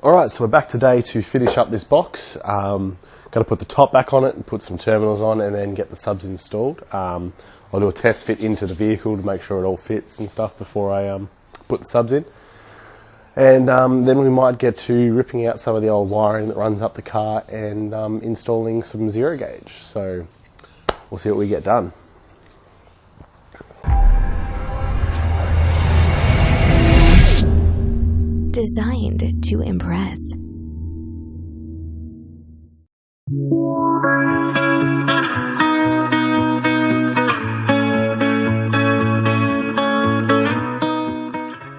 Alright, so we're back today to finish up this box. Got to put the top back on it and put some terminals on and then get the subs installed. I'll do a test fit into the vehicle to make sure it all fits and stuff before I put the subs in. And then we might get to ripping out some of the old wiring that runs up the car and installing some zero gauge. So we'll see what we get done. Designed to impress.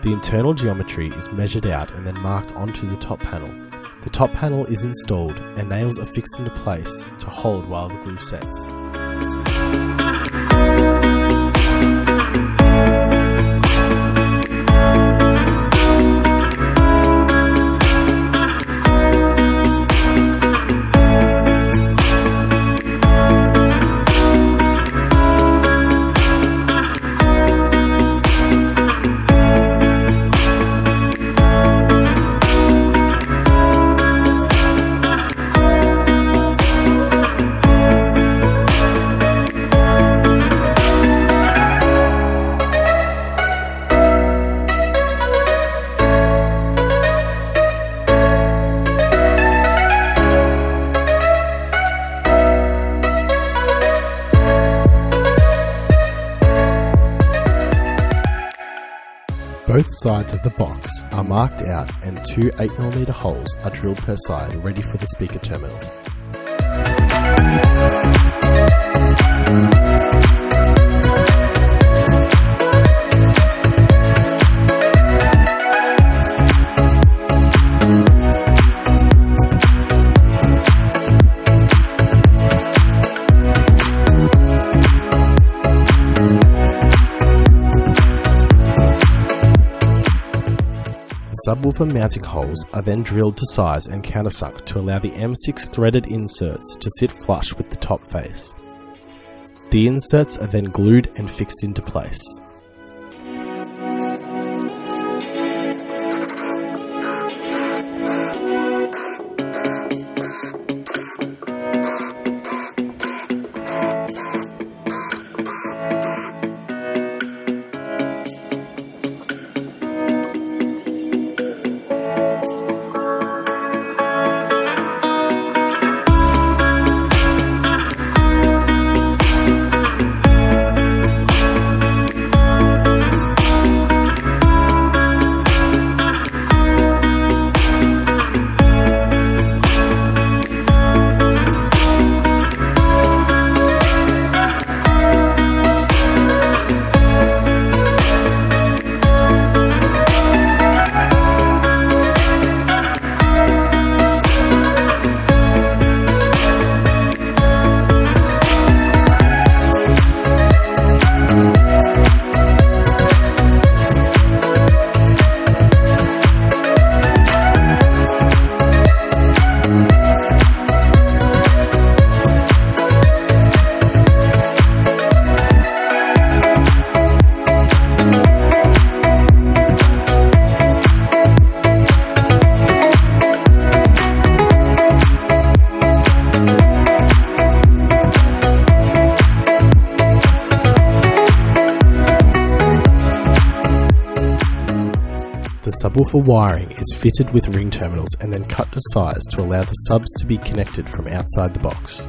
The internal geometry is measured out and then marked onto the top panel. The top panel is installed and nails are fixed into place to hold while the glue sets. Both sides of the box are marked out and two 8mm holes are drilled per side ready for the speaker terminals. Subwoofer mounting holes are then drilled to size and countersunk to allow the M6 threaded inserts to sit flush with the top face. The inserts are then glued and fixed into place. The subwoofer wiring is fitted with ring terminals and then cut to size to allow the subs to be connected from outside the box.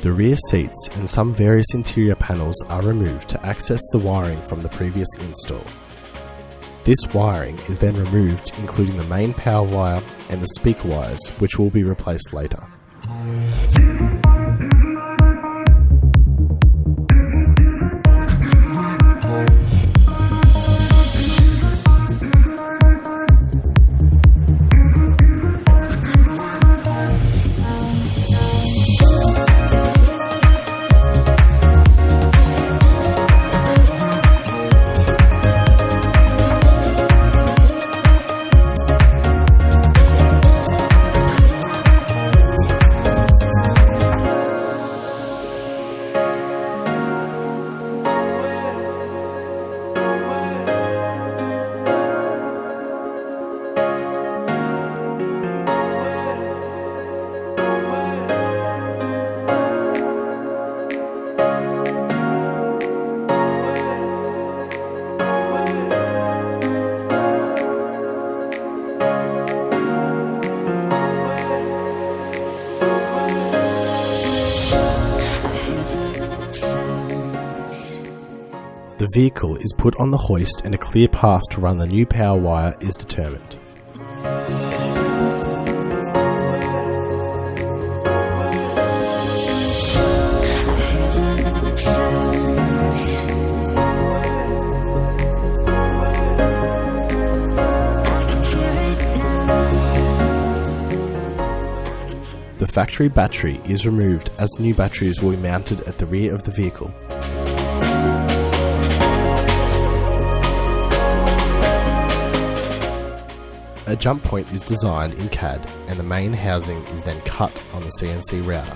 The rear seats and some various interior panels are removed to access the wiring from the previous install. This wiring is then removed, including the main power wire and the speaker wires, which will be replaced later. The vehicle is put on the hoist and a clear path to run the new power wire is determined. The factory battery is removed as new batteries will be mounted at the rear of the vehicle. A jump point is designed in CAD and the main housing is then cut on the CNC router.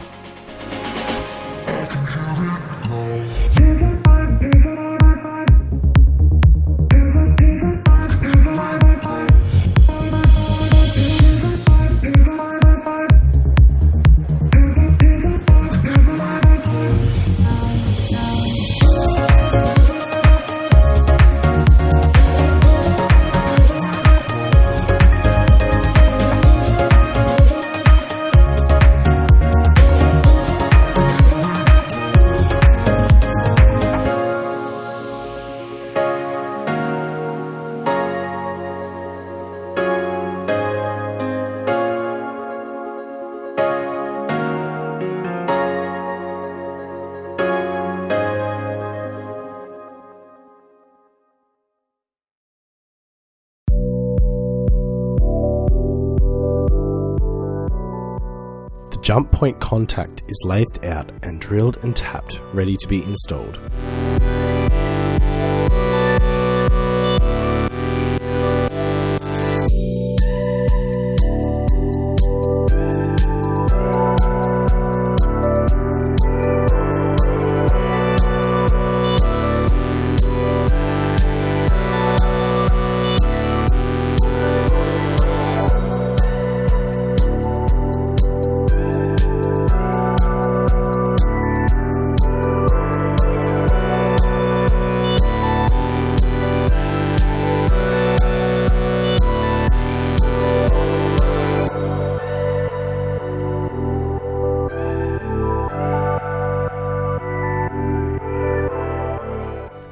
The jump point contact is lathed out and drilled and tapped, ready to be installed.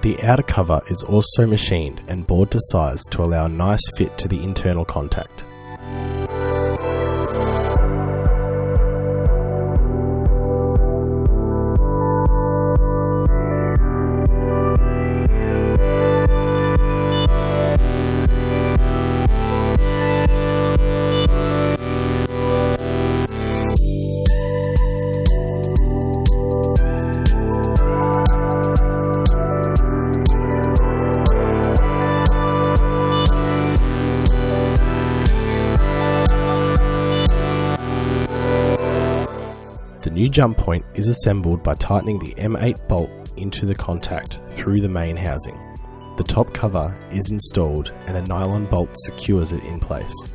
The outer cover is also machined and bored to size to allow a nice fit to the internal contact. The new jump point is assembled by tightening the M8 bolt into the contact through the main housing. The top cover is installed and a nylon bolt secures it in place.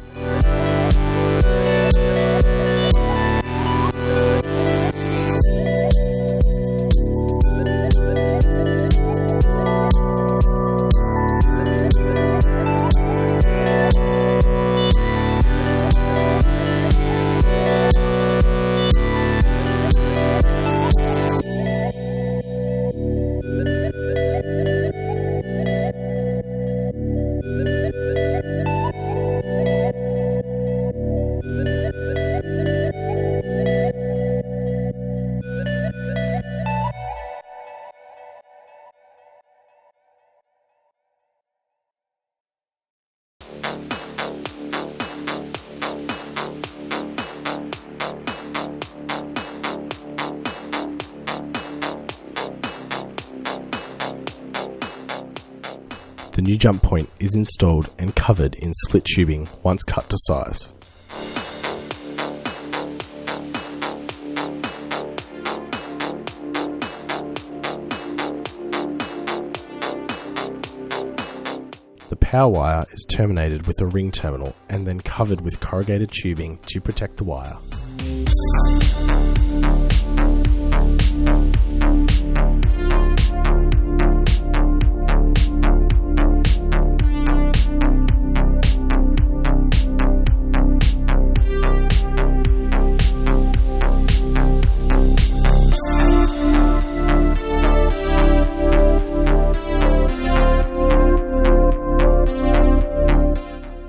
The new jump point is installed and covered in split tubing once cut to size. The power wire is terminated with a ring terminal and then covered with corrugated tubing to protect the wire.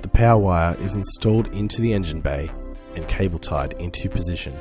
The power wire is installed into the engine bay and cable tied into position.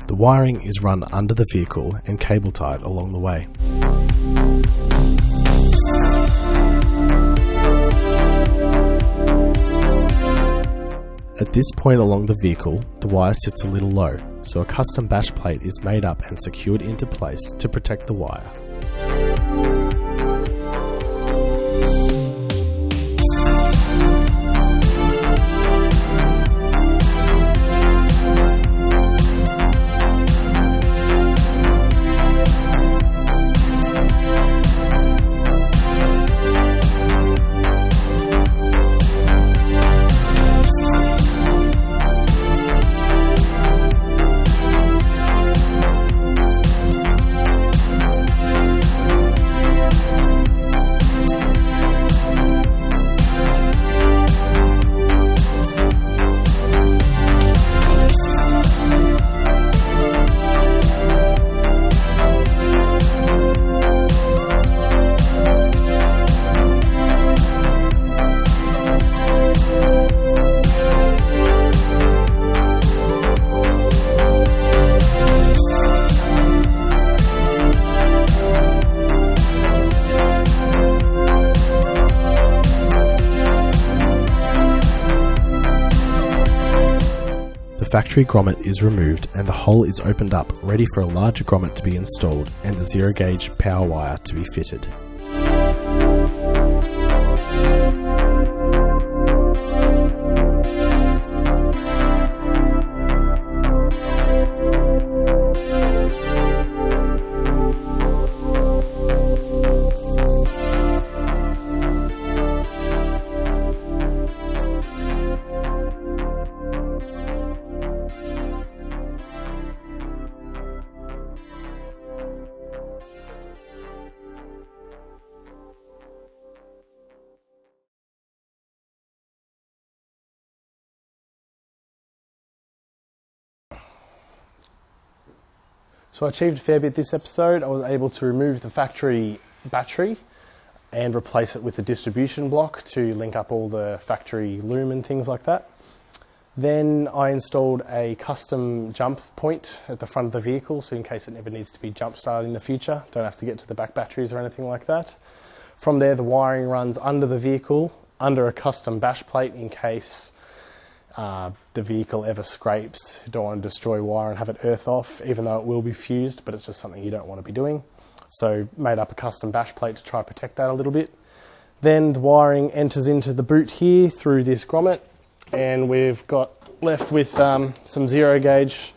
The wiring is run under the vehicle and cable tied along the way. At this point along the vehicle, the wire sits a little low, so a custom bash plate is made up and secured into place to protect the wire. The factory grommet is removed and the hole is opened up, ready for a larger grommet to be installed and the zero gauge power wire to be fitted. So I achieved a fair bit this episode. I was able to remove the factory battery and replace it with a distribution block to link up all the factory loom and things like that. Then I installed a custom jump point at the front of the vehicle, so in case it ever needs to be jump started in the future, don't have to get to the back batteries or anything like that. From there, the wiring runs under the vehicle, under a custom bash plate in case the vehicle ever scrapes. You don't want to destroy wire and have it earth off, even though it will be fused, but it's just something you don't want to be doing. So made up a custom bash plate to try to protect that a little bit. Then the wiring enters into the boot here through this grommet, and we've got left with some zero gauge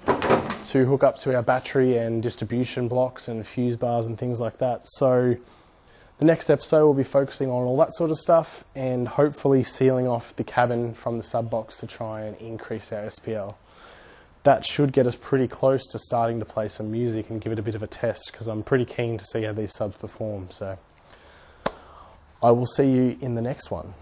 to hook up to our battery and distribution blocks and fuse bars and things like that. So the next episode will be focusing on all that sort of stuff and hopefully sealing off the cabin from the sub box to try and increase our SPL. that should get us pretty close to starting to play some music and give it a bit of a test, because I'm pretty keen to see how these subs perform. So I will see you in the next one.